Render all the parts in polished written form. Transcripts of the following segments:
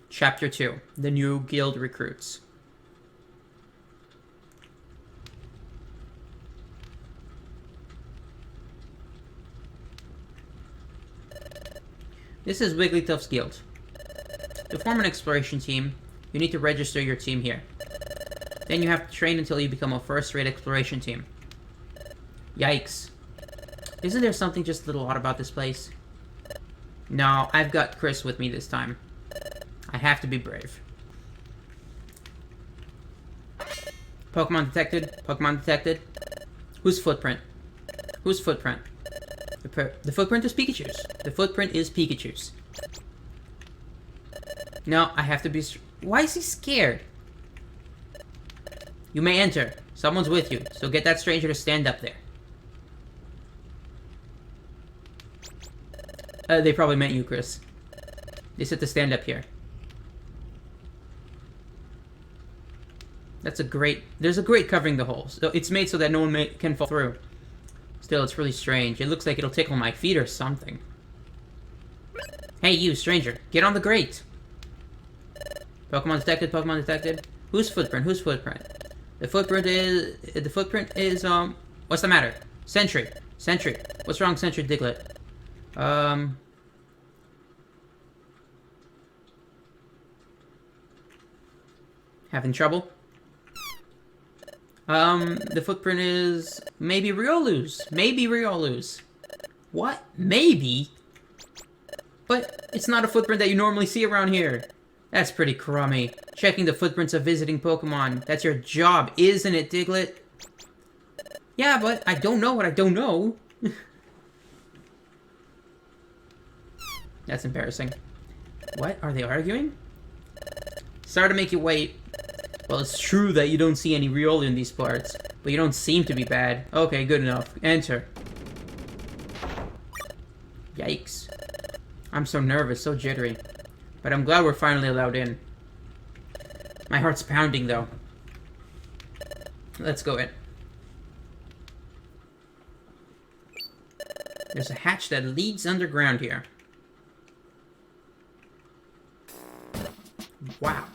Chapter 2, The New Guild Recruits. This is Wigglytuff's guild. To form an exploration team, you need to register your team here. Then you have to train until you become a first-rate exploration team. Yikes. Isn't there something just a little odd about this place? No, I've got Chris with me this time. I have to be brave. Pokemon detected. Pokemon detected. Whose footprint? Whose footprint? The footprint is Pikachu's. The footprint is Pikachu's. No, I have to be... Why is he scared? You may enter. Someone's with you, so get that stranger to stand up there. They probably meant you, Chris. They said to stand up here. That's a great... There's a grate covering the holes. So it's made so that no one can fall through. Still, it's really strange. It looks like it'll tickle my feet or something. Hey, you, stranger. Get on the grate. Pokemon detected, Pokemon detected. Whose footprint? Whose footprint? The footprint is, what's the matter? Sentry. Sentry. What's wrong, Sentry Diglett? Having trouble? The footprint is... Maybe Riolu's. Maybe Riolu's. What? Maybe? But it's not a footprint that you normally see around here. That's pretty crummy. Checking the footprints of visiting Pokemon. That's your job, isn't it, Diglett? Yeah, but I don't know what I don't know. That's embarrassing. What? Are they arguing? Sorry to make you wait. Well, it's true that you don't see any Riolu in these parts, but you don't seem to be bad. Okay, good enough. Enter. Yikes. I'm so nervous, so jittery. But I'm glad we're finally allowed in. My heart's pounding, though. Let's go in. There's a hatch that leads underground here. Wow.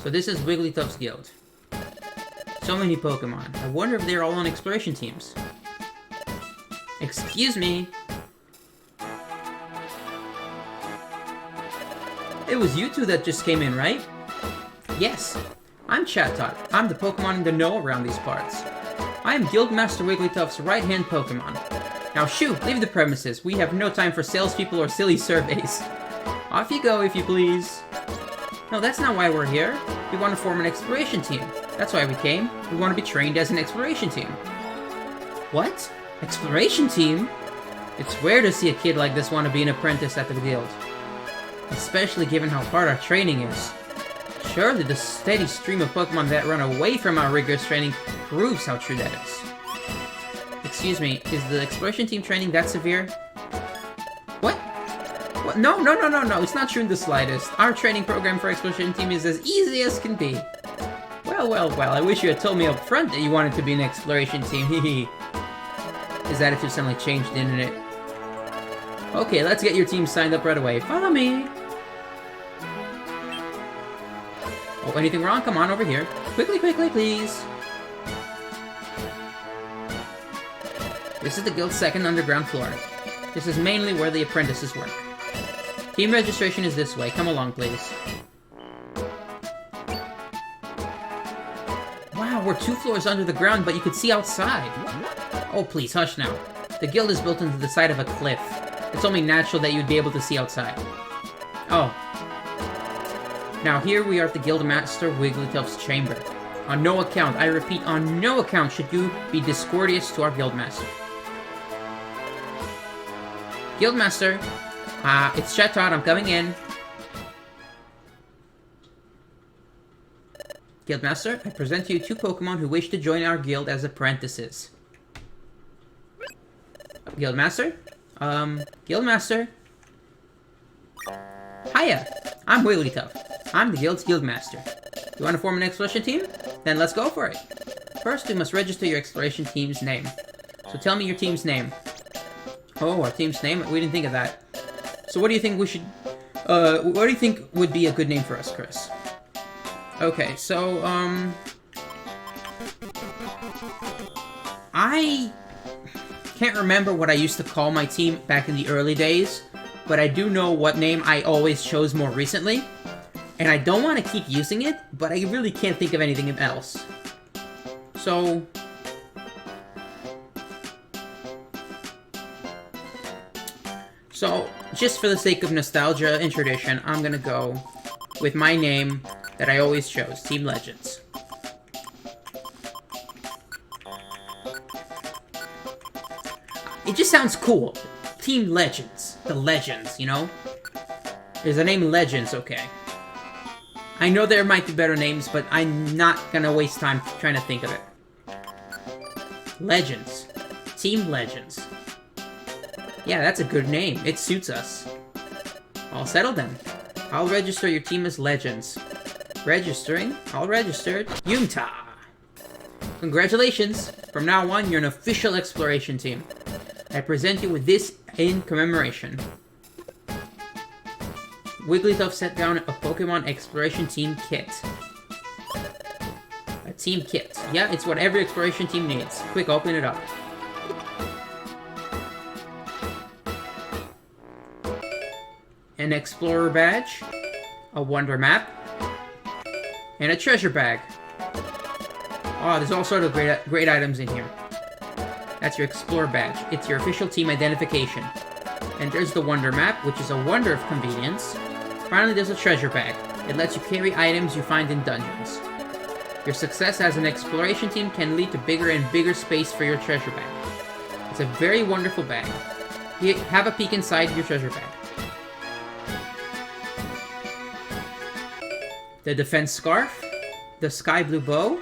So this is Wigglytuff's guild. So many Pokemon. I wonder if they're all on exploration teams. Excuse me. It was you two that just came in, right? Yes. I'm Chatot. I'm the Pokemon in the know around these parts. I am Guildmaster Wigglytuff's right-hand Pokemon. Now shoo, leave the premises. We have no time for salespeople or silly surveys. Off you go, if you please. No, that's not why we're here. We want to form an exploration team. That's why we came. We want to be trained as an exploration team. What? Exploration team? It's rare to see a kid like this want to be an apprentice at the guild. Especially given how hard our training is. Surely the steady stream of Pokemon that run away from our rigorous training proves how true that is. Excuse me, is the exploration team training that severe? What? What? No, it's not true in the slightest. Our training program for exploration team is as easy as can be. Well, I wish you had told me up front that you wanted to be an exploration team, hehe. His attitude suddenly changed, didn't it? Okay, let's get your team signed up right away. Follow me! Oh, anything wrong? Come on over here. Quickly, please! This is the guild's second underground floor. This is mainly where the apprentices work. Team registration is this way. Come along, please. Wow, we're 2 floors under the ground, but you could see outside. Oh, please, hush now. The guild is built into the side of a cliff. It's only natural that you'd be able to see outside. Oh. Now here we are at the Guildmaster Wigglytuff's chamber. On no account, I repeat, on no account should you be discourteous to our Guildmaster. Guildmaster, it's Chatot, I'm coming in. Guildmaster, I present to you 2 Pokemon who wish to join our guild as apprentices. Guildmaster? Guildmaster? Hiya! I'm Wigglytuff. I'm the guild's Guildmaster. You want to form an exploration team? Then let's go for it. First, we must register your exploration team's name. So tell me your team's name. Oh, our team's name? We didn't think of that. So what do you think we should... what do you think would be a good name for us, Chris? Okay, so, I can't remember what I used to call my team back in the early days, but I do know what name I always chose more recently. And I don't want to keep using it, but I really can't think of anything else. So... just for the sake of nostalgia and tradition, I'm gonna go with my name that I always chose, Team Legends. It just sounds cool. Team Legends. The Legends, you know? Is the name Legends okay? I know there might be better names, but I'm not gonna waste time trying to think of it. Legends. Team Legends. Yeah, that's a good name. It suits us. All settled then. I'll register your team as Legends. Registering. All registered. Yumta! Congratulations! From now on, you're an official exploration team. I present you with this in commemoration. Wigglytuff set down a Pokemon Exploration Team kit. A team kit. Yeah, it's what every exploration team needs. Quick, open it up. An Explorer badge. A Wonder Map. And a treasure bag. Oh, there's all sorts of great items in here. That's your Explorer badge. It's your official team identification. And there's the Wonder Map, which is a wonder of convenience. Finally, there's a treasure bag. It lets you carry items you find in dungeons. Your success as an exploration team can lead to bigger and bigger space for your treasure bag. It's a very wonderful bag. Have a peek inside your treasure bag. The defense scarf, the sky blue bow,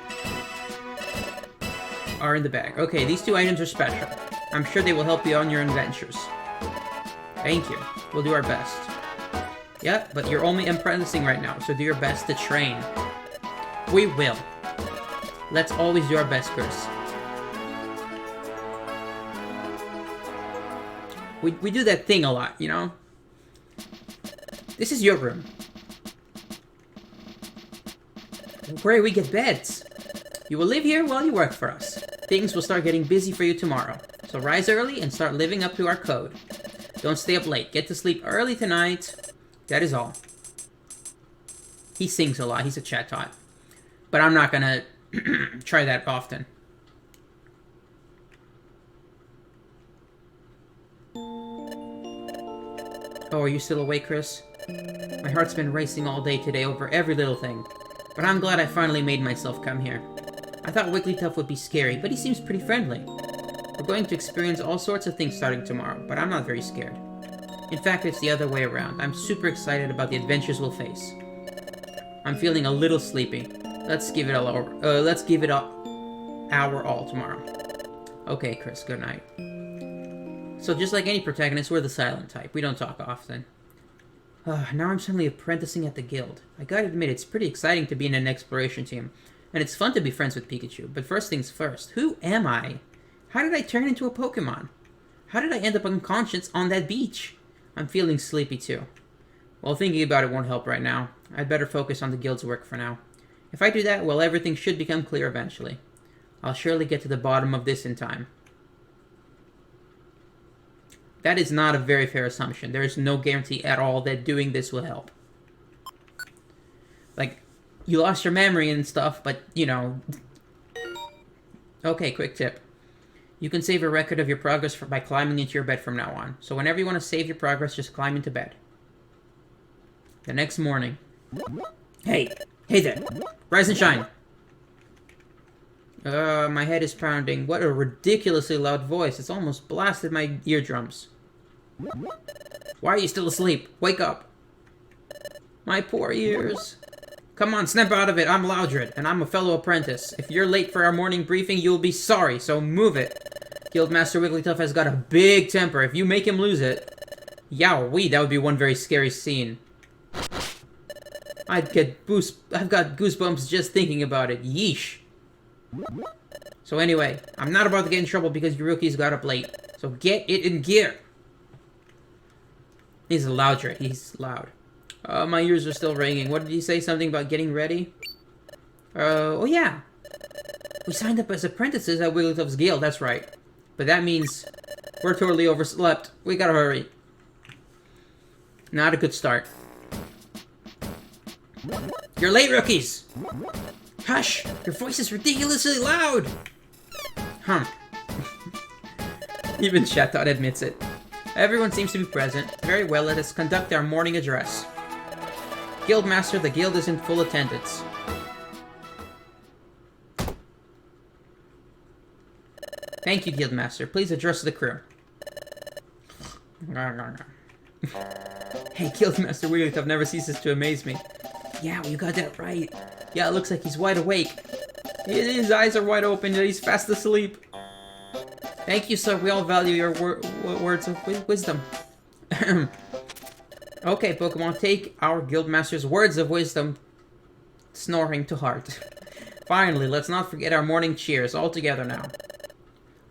are in the bag. Okay, these two items are special. I'm sure they will help you on your adventures. Thank you. We'll do our best. Yeah, but you're only apprenticing right now, so do your best to train. We will. Let's always do our best, Chris. We do that thing a lot, you know? This is your room. Where we get beds. You will live here while you work for us. Things will start getting busy for you tomorrow. So rise early and start living up to our code. Don't stay up late. Get to sleep early tonight. That is all. He sings a lot. He's a chat tot. But I'm not gonna try that often. Oh, are you still awake, Chris? My heart's been racing all day today over every little thing. But I'm glad I finally made myself come here. I thought Wigglytuff would be scary, but he seems pretty friendly. We're going to experience all sorts of things starting tomorrow, but I'm not very scared. In fact, it's the other way around. I'm super excited about the adventures we'll face. I'm feeling a little sleepy. Let's give it our all tomorrow. Okay, Chris, good night. So just like any protagonist, we're the silent type. We don't talk often. Now I'm suddenly apprenticing at the guild. I gotta admit, it's pretty exciting to be in an exploration team. And it's fun to be friends with Pikachu. But first things first, who am I? How did I turn into a Pokemon? How did I end up unconscious on that beach? I'm feeling sleepy too. Well, thinking about it won't help right now. I'd better focus on the guild's work for now. If I do that, well, everything should become clear eventually. I'll surely get to the bottom of this in time. That is not a very fair assumption. There is no guarantee at all that doing this will help. Like, you lost your memory and stuff, but, you know... Okay, quick tip. You can save a record of your progress by climbing into your bed from now on. So whenever you want to save your progress, just climb into bed. The next morning. Hey! Hey there! Rise and shine! My head is pounding. What a ridiculously loud voice. It's almost blasted my eardrums. Why are you still asleep? Wake up! My poor ears. Come on, snap out of it. I'm Loudred, and I'm a fellow apprentice. If you're late for our morning briefing, you'll be sorry, so move it. Guildmaster Wigglytuff has got a big temper. If you make him lose it... Yowee, that would be one very scary scene. I've got goosebumps just thinking about it. Yeesh. So anyway, I'm not about to get in trouble because you rookies got up late. So get it in gear. He's a loud rat. He's loud. My ears are still ringing. What did he say? Something about getting ready? Oh yeah. We signed up as apprentices at Wigglytuff's guild, that's right. But that means we're totally overslept. We gotta hurry. Not a good start. You're late, rookies! Hush! Your voice is ridiculously loud! Even Chatot admits it. Everyone seems to be present. Very well, let us conduct our morning address. Guildmaster, the guild is in full attendance. Thank you, Guildmaster. Please address the crew. Hey, Guildmaster Wigglytuff never ceases to amaze me. Yeah, you got that right. Yeah, it looks like he's wide awake. His eyes are wide open, yet he's fast asleep. Thank you, sir. We all value your words of wisdom. Okay, Pokemon, take our Guildmaster's words of wisdom snoring to heart. Finally, let's not forget our morning cheers all together now.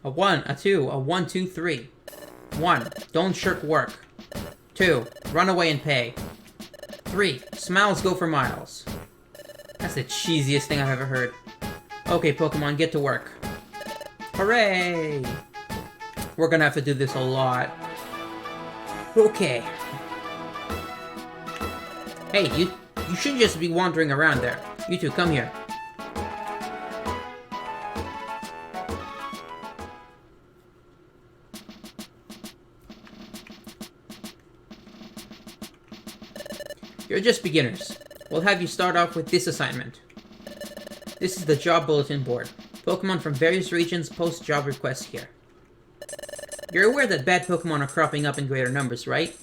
A 1, a 2, a 1, 2, 3. 1. Don't shirk work. 2. Run away and pay. 3. Smiles go for miles. That's the cheesiest thing I've ever heard. Okay, Pokemon, get to work. Hooray! We're gonna have to do this a lot. Okay. Hey, you shouldn't just be wandering around there. You two, come here. You're just beginners. We'll have you start off with this assignment. This is the job bulletin board. Pokemon from various regions post job requests here. You're aware that bad Pokemon are cropping up in greater numbers, right?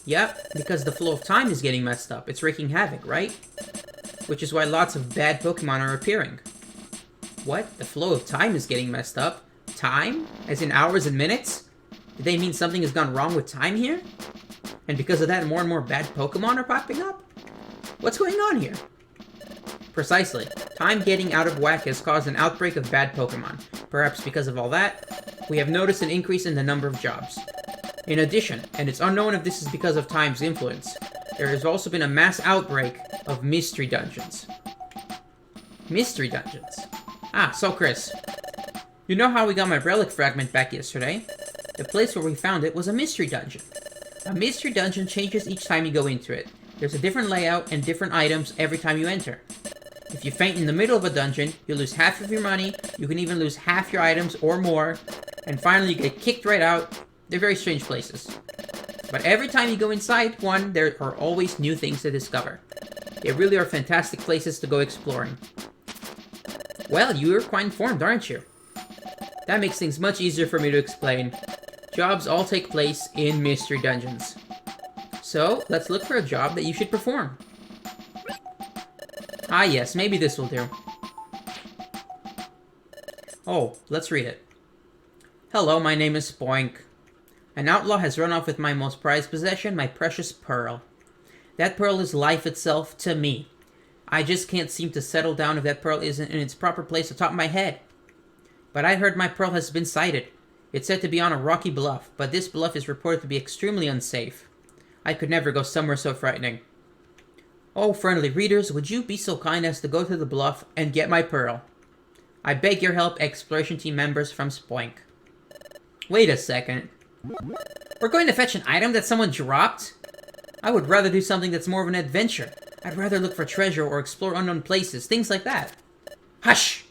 Yep, because the flow of time is getting messed up. It's wreaking havoc, right? Which is why lots of bad Pokemon are appearing. What? The flow of time is getting messed up? Time? As in hours and minutes? Do they mean something has gone wrong with time here? And because of that, more and more bad Pokemon are popping up? What's going on here? Precisely. Time getting out of whack has caused an outbreak of bad Pokemon. Perhaps because of all that, we have noticed an increase in the number of jobs. In addition, and it's unknown if this is because of time's influence, there has also been a mass outbreak of mystery dungeons. Mystery dungeons? Ah, so Chris, you know how we got my relic fragment back yesterday? The place where we found it was a mystery dungeon. A mystery dungeon changes each time you go into it. There's a different layout and different items every time you enter. If you faint in the middle of a dungeon, you lose half of your money, you can even lose half your items or more, and finally you get kicked right out. They're very strange places. But every time you go inside one, there are always new things to discover. They really are fantastic places to go exploring. Well, you're quite informed, aren't you? That makes things much easier for me to explain. Jobs all take place in mystery dungeons. So, let's look for a job that you should perform. Ah yes, maybe this will do. Oh, let's read it. Hello, my name is Spoink. An outlaw has run off with my most prized possession, my precious pearl. That pearl is life itself to me. I just can't seem to settle down if that pearl isn't in its proper place atop my head. But I heard my pearl has been sighted. It's said to be on a rocky bluff, but this bluff is reported to be extremely unsafe. I could never go somewhere so frightening. Oh, friendly readers, would you be so kind as to go to the bluff and get my pearl? I beg your help, exploration team members from Spoink. Wait a second. We're going to fetch an item that someone dropped? I would rather do something that's more of an adventure. I'd rather look for treasure or explore unknown places, things like that. Hush!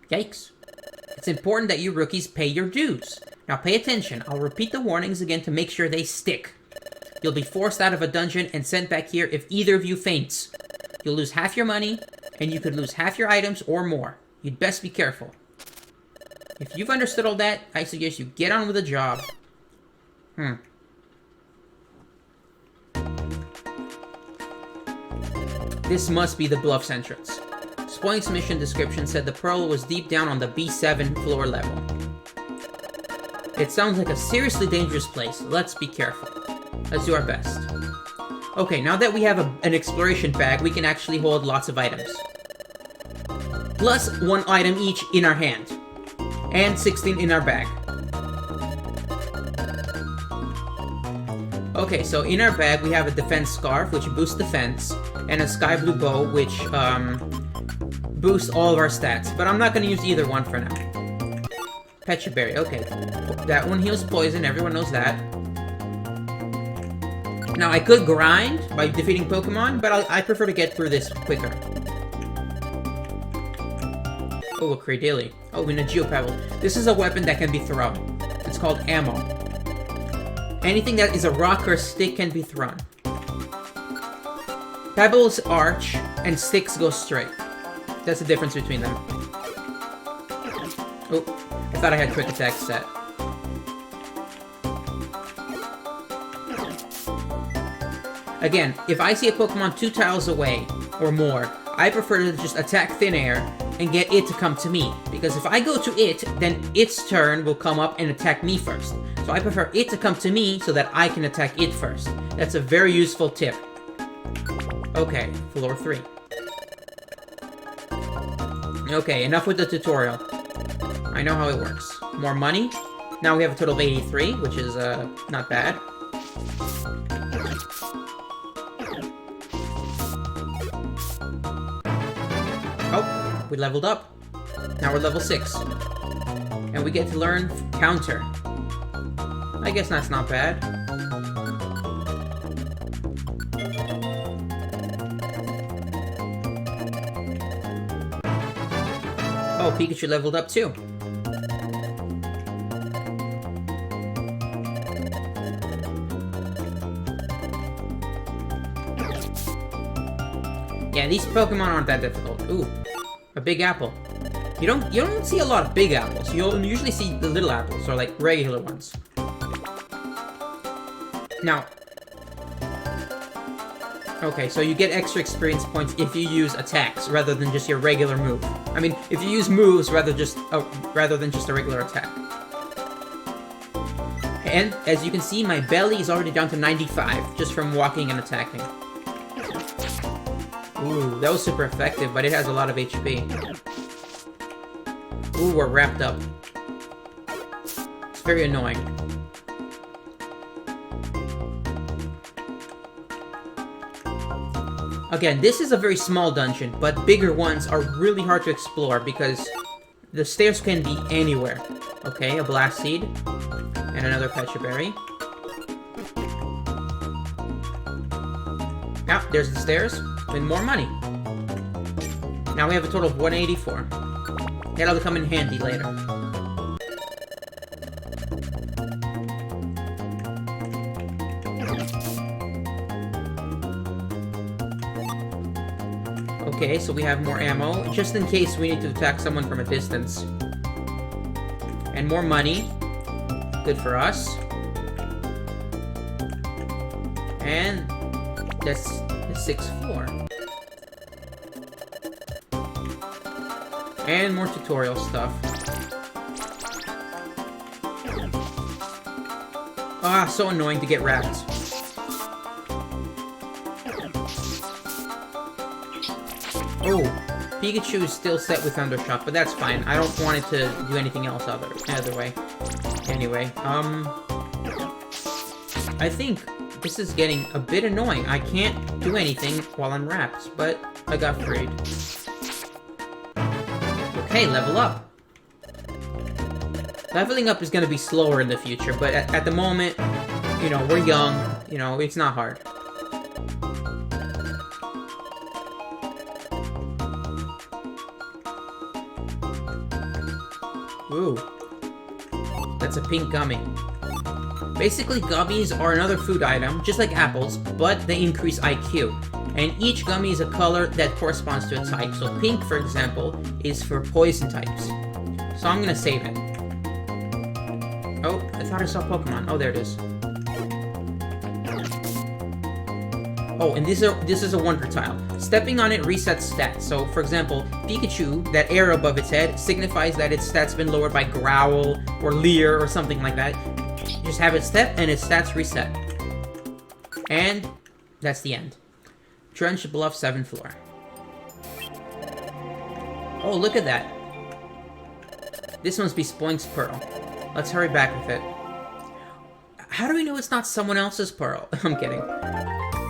Yikes. It's important that you rookies pay your dues. Now pay attention. I'll repeat the warnings again to make sure they stick. You'll be forced out of a dungeon and sent back here if either of you faints. You'll lose half your money, and you could lose half your items or more. You'd best be careful. If you've understood all that, I suggest you get on with the job. This must be the bluff's entrance. Spoink's mission description said the pearl was deep down on the B7 floor level. It sounds like a seriously dangerous place. Let's be careful. Let's do our best. Okay, now that we have an exploration bag, we can actually hold lots of items. Plus 1 item each in our hand. And 16 in our bag. Okay, so in our bag we have a defense scarf, which boosts defense, and a sky blue bow, which boosts all of our stats. But I'm not going to use either one for now. Pecha Berry, okay. That one heals poison, everyone knows that. Now, I could grind by defeating Pokemon, but I prefer to get through this quicker. Oh, a Cradily. Oh, and a Geopebble. This is a weapon that can be thrown. It's called ammo. Anything that is a rock or a stick can be thrown. Pebbles arch, and sticks go straight. That's the difference between them. Oh, I thought I had quick attack set. Again, if I see a Pokemon 2 tiles away, or more, I prefer to just attack Thin Air and get it to come to me. Because if I go to it, then its turn will come up and attack me first. So I prefer it to come to me so that I can attack it first. That's a very useful tip. Okay, floor 3. Okay, enough with the tutorial. I know how it works. More money. Now we have a total of 83, which is not bad. Oh, we leveled up. Now we're level 6. And we get to learn Counter. I guess that's not bad. Oh, Pikachu leveled up too. Yeah, these Pokemon aren't that difficult. Ooh, a big apple. You don't see a lot of big apples. You'll usually see the little apples, or like regular ones. Now, okay, so you get extra experience points if you use attacks rather than just your regular move. I mean, if you use moves rather than just a regular attack. And as you can see, my belly is already down to 95 just from walking and attacking. Ooh, that was super effective, but it has a lot of HP. Ooh, we're wrapped up. It's very annoying. Again, this is a very small dungeon, but bigger ones are really hard to explore because the stairs can be anywhere. Okay, a Blast Seed. And another Pecha Berry. Ah, there's the stairs. With more money. Now we have a total of 184. That'll come in handy later. Okay, so we have more ammo, just in case we need to attack someone from a distance. And more money. Good for us. And that's the 6th floor. And more tutorial stuff. Ah, so annoying to get wrapped. Oh, Pikachu is still set with Thundershock, but that's fine. I don't want it to do anything else either way. Anyway, I think this is getting a bit annoying. I can't do anything while I'm wrapped, but I got freed. Okay, level up. Leveling up is going to be slower in the future, but at the moment, you know, we're young. You know, it's not hard. Ooh. That's a pink gummy. Basically, gummies are another food item, just like apples, but they increase IQ. And each gummy is a color that corresponds to a type. So pink, for example, is for poison types. So I'm gonna save it. Oh, I thought I saw Pokemon. Oh, there it is. Oh, and this is a wonder tile. Stepping on it resets stats. So, for example, Pikachu, that arrow above its head, signifies that its stats been lowered by Growl or Leer or something like that. Just have it step and its stats reset. And that's the end. Trench Bluff 7th floor. Oh, look at that. This must be Spoink's Pearl. Let's hurry back with it. How do we know it's not someone else's pearl? I'm kidding.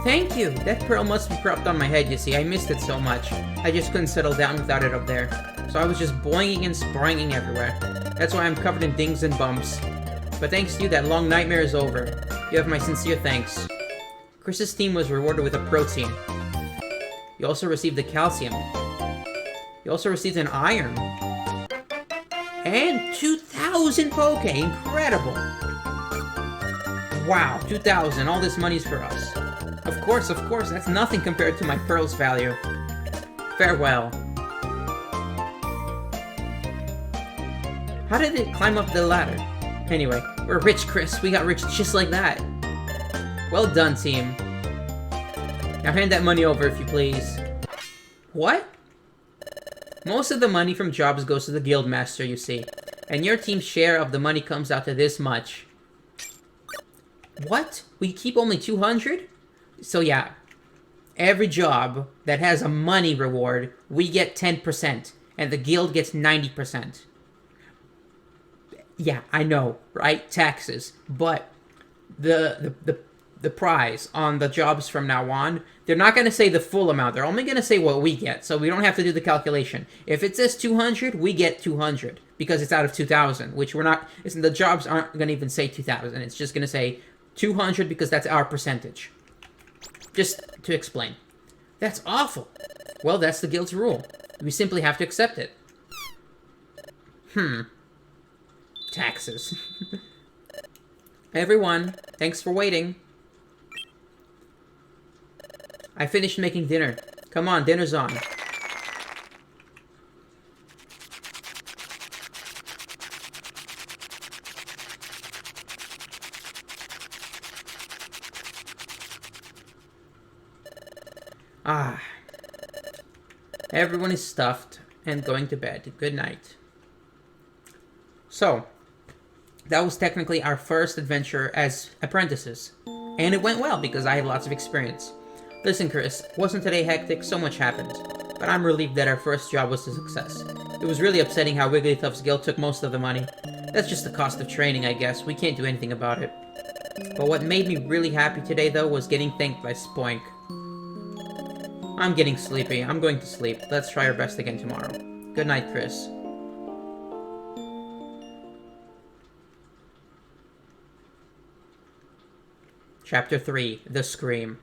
Thank you! That pearl must be propped on my head, you see. I missed it so much. I just couldn't settle down without it up there. So I was just boinging and springing everywhere. That's why I'm covered in dings and bumps. But thanks to you, that long nightmare is over. You have my sincere thanks. Chris's team was rewarded with a protein. You also received the calcium. You also received an iron. And 2,000 Poke! Incredible! Wow, 2,000. All this money's for us. Of course, that's nothing compared to my pearl's value. Farewell. How did it climb up the ladder? Anyway, we're rich, Chris. We got rich just like that. Well done, team. Now hand that money over, if you please. What? Most of the money from jobs goes to the guildmaster, you see. And your team's share of the money comes out to this much. What? We keep only 200? So yeah, every job that has a money reward, we get 10%, and the guild gets 90%. Yeah, I know, right? Taxes. But the prize on the jobs from now on, they're not going to say the full amount. They're only going to say what we get, so we don't have to do the calculation. If it says 200, we get 200, because it's out of 2,000, which we're not... The jobs aren't going to even say 2,000. It's just going to say 200 because that's our percentage. Just to explain. That's awful. Well, that's the guild's rule. We simply have to accept it. Taxes. Everyone, thanks for waiting. I finished making dinner. Come on, dinner's on. Ah. Everyone is stuffed and going to bed. Good night. So, that was technically our first adventure as apprentices. And it went well because I had lots of experience. Listen, Chris, wasn't today hectic? So much happened. But I'm relieved that our first job was a success. It was really upsetting how Wigglytuff's guild took most of the money. That's just the cost of training, I guess. We can't do anything about it. But what made me really happy today, though, was getting thanked by Spoink. I'm getting sleepy. I'm going to sleep. Let's try our best again tomorrow. Good night, Chris. Chapter 3, The Scream.